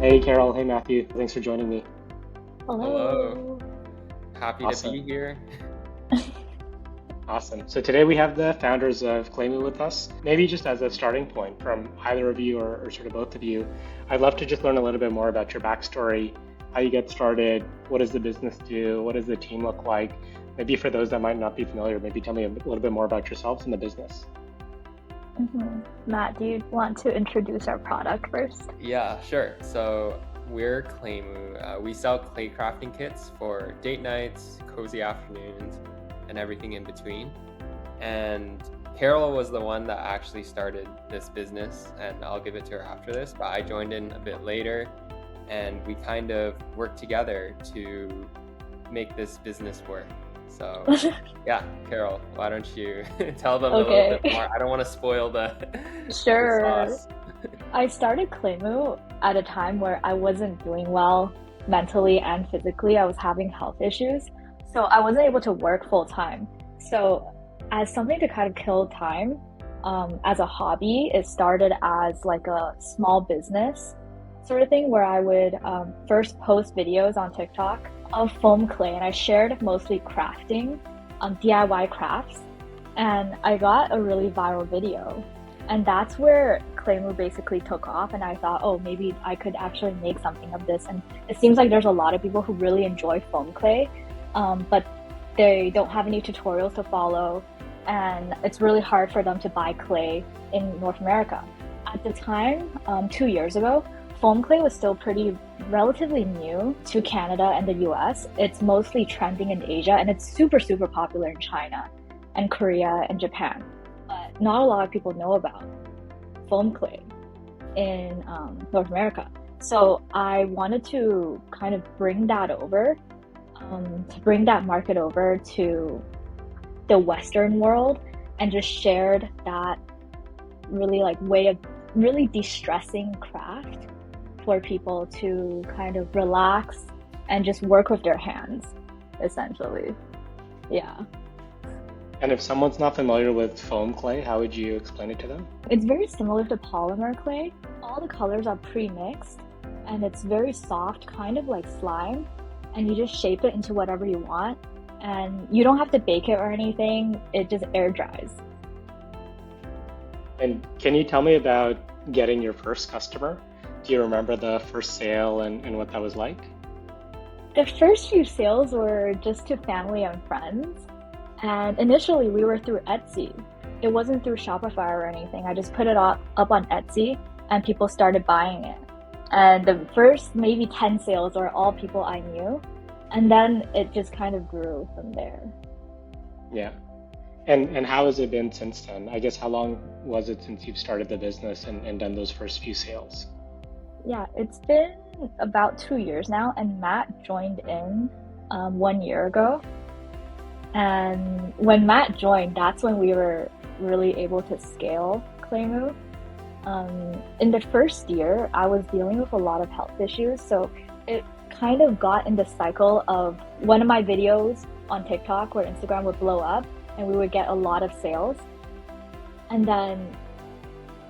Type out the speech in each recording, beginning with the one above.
Hey Carol, hey Matthew, thanks for joining me. Hello. Hello. Happy to be Awesome, here. awesome. So today we have the founders of Claymoo with us. Maybe just as a starting point from either of you or sort of both of you, I'd love to just learn a little bit more about your backstory, how you get started, what does the business do, what does the team look like? Maybe for those that might not be familiar, maybe tell me a little bit more about yourselves and the business. Matt, do you want to introduce our product first? Yeah, sure. So we're Claymoo. We sell clay crafting kits for date nights, cozy afternoons, and everything in between. And Carol was the one that actually started this business, and I'll give it to her after this, but I joined in a bit later, and we kind of worked together to make this business work. So yeah, Carol, why don't you tell them a little Okay, bit more? I don't want to spoil the sure. sauce. I started Claymoo at a time where I wasn't doing well mentally and physically. I was having health issues, so I wasn't able to work full time. So, as something to kind of kill time, as a hobby, it started as like a small business sort of thing where I would first post videos on TikTok of foam clay, and I shared mostly crafting, DIY crafts, and I got a really viral video, and that's where Claymoo basically took off. And I thought, oh, maybe I could actually make something of this. And it seems like there's a lot of people who really enjoy foam clay, but they don't have any tutorials to follow, and it's really hard for them to buy clay in North America. At the time, 2 years ago, foam clay was still pretty relatively new to Canada and the US. It's mostly trending in Asia, and it's super, super popular in China and Korea and Japan. But not a lot of people know about foam clay in North America. So I wanted to kind of bring that over, to bring that market over to the Western world, and just shared that really like way of really de-stressing craft for people to kind of relax and just work with their hands, essentially. Yeah. And if someone's not familiar with foam clay, how would you explain it to them? It's very similar to polymer clay. All the colors are pre-mixed, and it's very soft, kind of like slime, and you just shape it into whatever you want. And you don't have to bake it or anything, it just air dries. And can you tell me about getting your first customer? Do you remember the first sale and what that was like? The first few sales were just to family and friends. And initially, we were through Etsy. It wasn't through Shopify or anything. I just put it up on Etsy, and people started buying it. And the first maybe 10 sales were all people I knew. And then it just kind of grew from there. Yeah. And how has it been since then? I guess how long was it since you've started the business and done those first few sales? Yeah, it's been about 2 years now, and Matt joined in 1 year ago. And when Matt joined, that's when we were really able to scale Claymoo. In the first year, I was dealing with a lot of health issues, so it kind of got in the cycle of one of my videos on TikTok or Instagram would blow up, and we would get a lot of sales. And then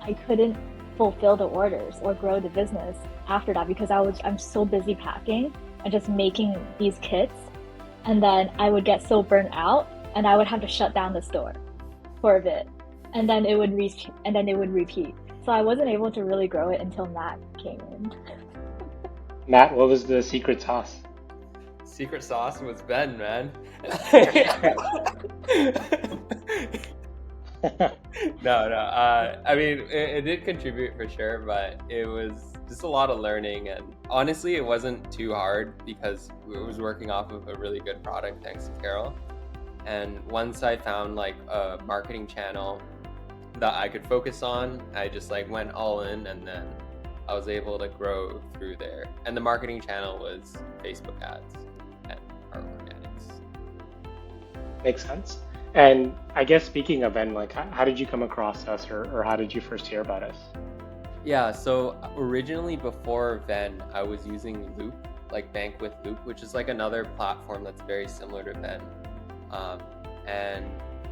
I couldn't fulfill the orders or grow the business after that because I'm so busy packing and just making these kits, and then I would get so burnt out, and I would have to shut down the store for a bit, and then it would repeat. So I wasn't able to really grow it until Matt came in. Matt, what was the secret sauce? Secret sauce was Venn, man. No, no. I mean, it did contribute for sure, but it was just a lot of learning. And honestly, it wasn't too hard because it was working off of a really good product, thanks to Carol. And once I found like a marketing channel that I could focus on, I just like went all in, and then I was able to grow through there. And the marketing channel was Facebook ads and our organics. Makes sense. And I guess speaking of Venn, like how did you come across us or how did you first hear about us? Yeah, so originally before Venn, I was using Loop, like Bank with Loop, which is like another platform that's very similar to Venn. And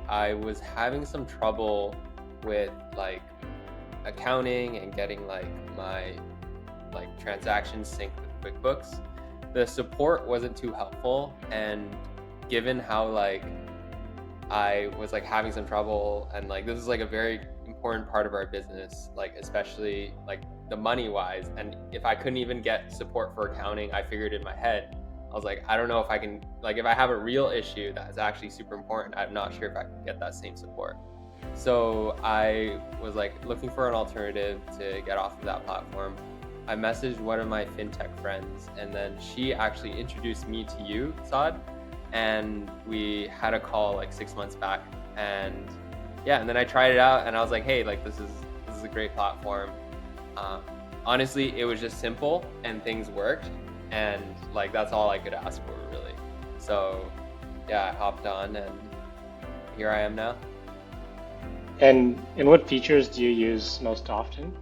I was having some trouble with like accounting and getting like my like transactions sync with QuickBooks. The support wasn't too helpful, and given how like I was like having some trouble, and like this is like a very important part of our business, like especially like the money wise, and if I couldn't even get support for accounting, I figured in my head, I was like, I don't know if I can, like if I have a real issue that is actually super important, I'm not sure if I can get that same support. So I was like looking for an alternative to get off of that platform. I messaged one of my fintech friends, and then she actually introduced me to you, Saad, and we had a call like 6 months back, and yeah, and then I tried it out, and I was like, hey, like this is a great platform. Honestly, it was just simple, and things worked, and like that's all I could ask for, really. So yeah, I hopped on, and here I am now. And what features do you use most often?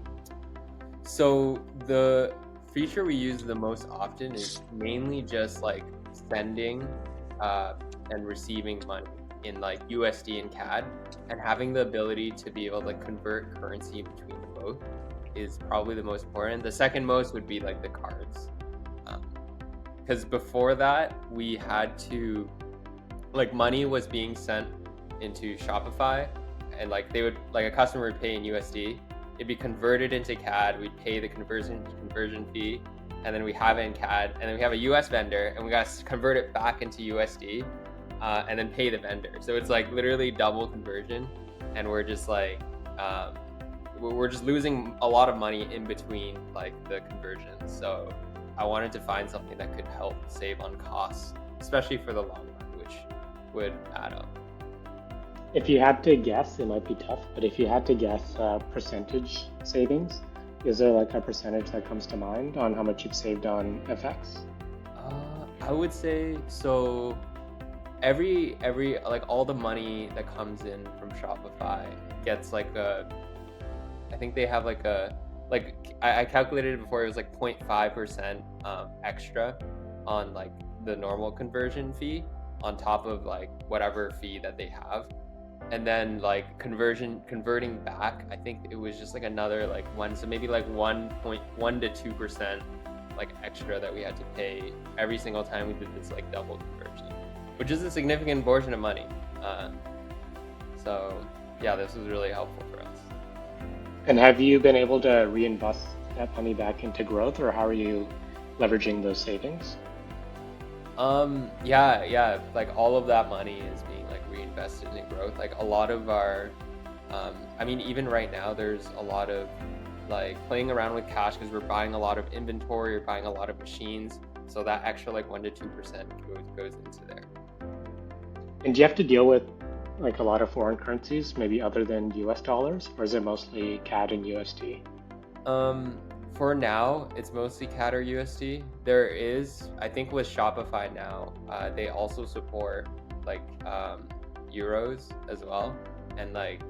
So the feature we use the most often is mainly just like sending and receiving money in like USD and CAD, and having the ability to be able to convert currency between both is probably the most important. The second most would be like the cards, because before that we had to, like, money was being sent into Shopify, and like they would, like a customer would pay in USD, it'd be converted into CAD, we'd pay the conversion fee, and then we have it in CAD, and then we have a US vendor, and we got to convert it back into USD, and then pay the vendor. So it's like literally double conversion, and we're just like we're just losing a lot of money in between like the conversions. So I wanted to find something that could help save on costs, especially for the long run, which would add up. If you had to guess, it might be tough, but if you had to guess percentage savings, is there like a percentage that comes to mind on how much you've saved on FX? I would say so. Every like all the money that comes in from Shopify gets like I think they have like I calculated it before, it was like 0.5% extra on like the normal conversion fee on top of like whatever fee that they have. And then like converting back, I think it was just like another like so maybe like 1.1 to 2% like extra that we had to pay every single time we did this like double conversion, which is a significant portion of money. So yeah, this was really helpful for us. And have you been able to reinvest that money back into growth, or how are you leveraging those savings? Yeah, like all of that money is being like reinvested in growth. Like a lot of our, I mean, even right now, there's a lot of like playing around with cash because we're buying a lot of inventory or buying a lot of machines. So that extra like 1 to 2% goes into there. And do you have to deal with like a lot of foreign currencies, maybe other than US dollars, or is it mostly CAD and USD? For now, it's mostly CAD or USD. There is, I think with Shopify now, they also support like euros as well, and like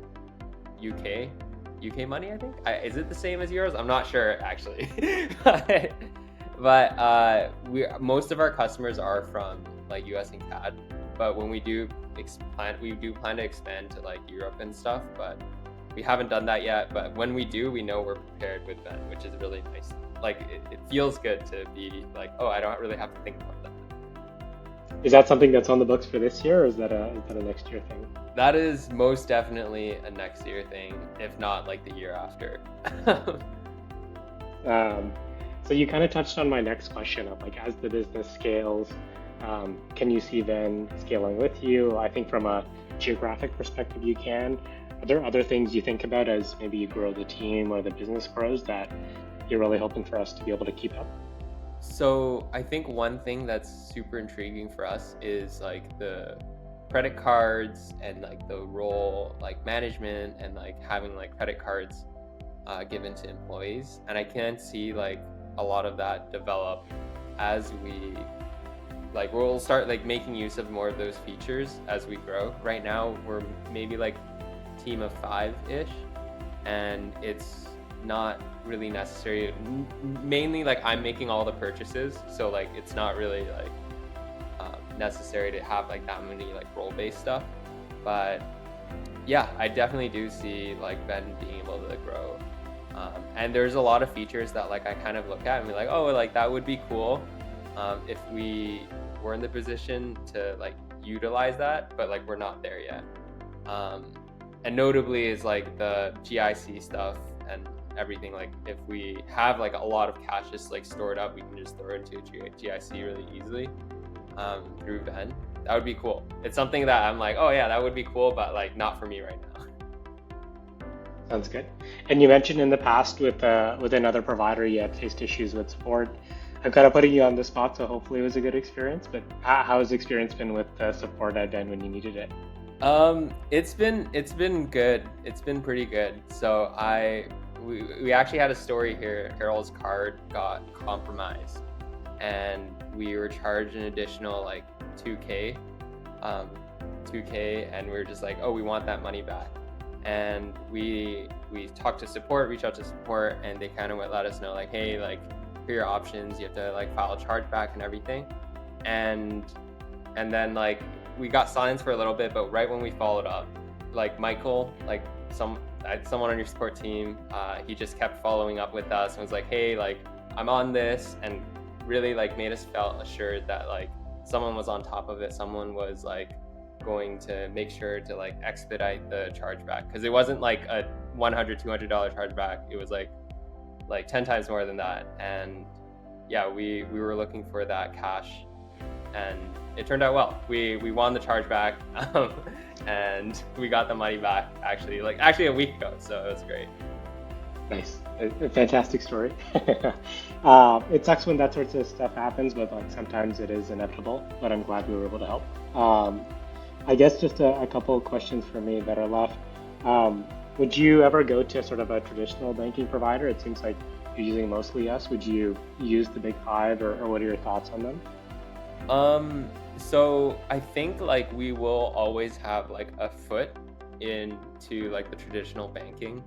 UK money, I think. Is it the same as euros? I'm not sure actually. but most of our customers are from like US and CAD, but when we do plan to expand to like Europe and stuff, but we haven't done that yet. But when we do, we know we're prepared with Venn, which is really nice. Like it feels good to be like, oh, I don't really have to think about that. Is that something that's on the books for this year, or is that a next year thing? That is most definitely a next year thing, if not like the year after. So you kind of touched on my next question of like, as the business scales, can you see Venn scaling with you? I think from a geographic perspective, you can. Are there other things you think about as maybe you grow the team or the business grows that you're really hoping for us to be able to keep up? So I think one thing that's super intriguing for us is like the credit cards and like the role like management and like having like credit cards given to employees. And I can see like a lot of that develop as we'll start like making use of more of those features as we grow. Right now we're maybe like team of 5-ish, and it's not really necessary. Mainly like I'm making all the purchases, so like it's not really like necessary to have like that many like role-based stuff. But yeah, I definitely do see like Venn being able to grow, And there's a lot of features that like I kind of look at and be like, oh, like that would be cool if we were in the position to like utilize that, but like we're not there yet. And notably is like the GIC stuff and everything. Like if we have like a lot of cash just like stored up, we can just throw it into GIC really easily through Venn. That would be cool. It's something that I'm like, oh yeah, that would be cool, but like not for me right now. Sounds good. And you mentioned in the past with another provider you had faced issues with support. I'm kind of putting you on the spot, so hopefully it was a good experience. But how has the experience been with support at Venn when you needed it? It's been good. It's been pretty good. So we actually had a story here. Carol's card got compromised, and we were charged an additional like 2K, and we were just like, oh, we want that money back. And we talked to support, reached out to support, and they kind of let us know like, hey, like here are your options. You have to like file a chargeback and everything, and then like we got silence for a little bit, but right when we followed up, like Michael, like someone on your support team, he just kept following up with us and was like, hey, like I'm on this, and really like made us feel assured that like someone was on top of it. Someone was like going to make sure to like expedite the chargeback, because it wasn't like a $100-200 chargeback. It was like 10 times more than that. And yeah, we were looking for that cash, and it turned out well. We won the chargeback, and we got the money back actually a week ago, so it was great. Nice. A fantastic story. It sucks when that sort of stuff happens, but like sometimes it is inevitable, but I'm glad we were able to help. I guess just a couple of questions for me that are left. Would you ever go to sort of a traditional banking provider? It seems like you're using mostly us. Would you use the big five, or what are your thoughts on them? So I think like we will always have like a foot into like the traditional banking.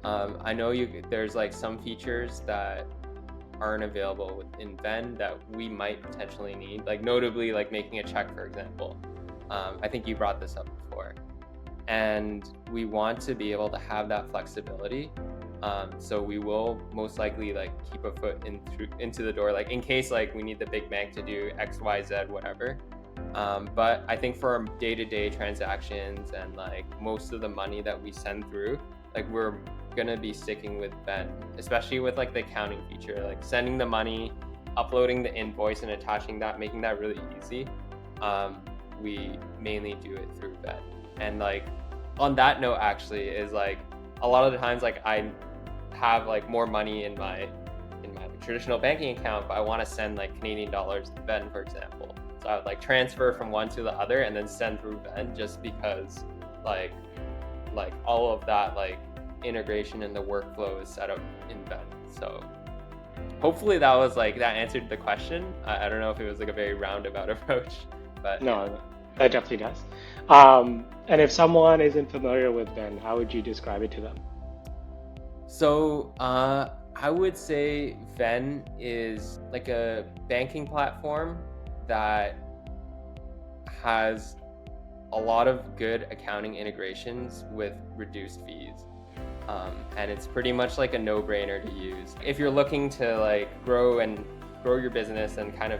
I know there's like some features that aren't available in Venn that we might potentially need, like notably like making a check, for example. I think you brought this up before, and we want to be able to have that flexibility. So we will most likely like keep a foot into the door, like in case like we need the big bank to do X, Y, Z, whatever. But I think for our day-to-day transactions and like most of the money that we send through, like we're gonna be sticking with Venn, especially with like the accounting feature, like sending the money, uploading the invoice and attaching that, making that really easy. We mainly do it through Venn. And like on that note, actually, is like a lot of the times like I have like more money in my traditional banking account, but I want to send like Canadian dollars to Venn, for example. So I would like transfer from one to the other and then send through Venn, just because like all of that like integration and the workflow is set up in Venn. So hopefully that answered the question. I don't know if it was like a very roundabout approach, but no, that definitely does. And if someone isn't familiar with Venn, how would you describe it to them? So I would say Venn is like a banking platform that has a lot of good accounting integrations with reduced fees. And it's pretty much like a no-brainer to use. If you're looking to like grow your business and kind of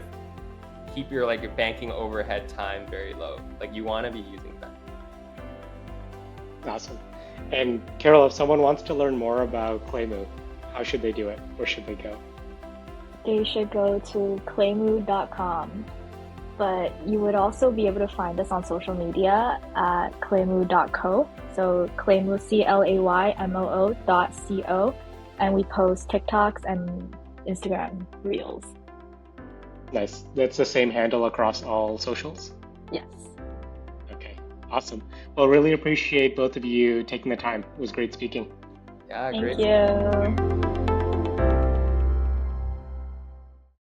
keep your like your banking overhead time very low, like you want to be using Venn. Awesome. And Carol, if someone wants to learn more about Claymoo, how should they do it? Where should they go? They should go to claymoo.com. But you would also be able to find us on social media at claymoo.co. So Claymoo, CLAYMOO.co. And we post TikToks and Instagram Reels. Nice. That's the same handle across all socials? Yes. Okay, awesome. Well, really appreciate both of you taking the time. It was great speaking. Yeah, Thank great. you.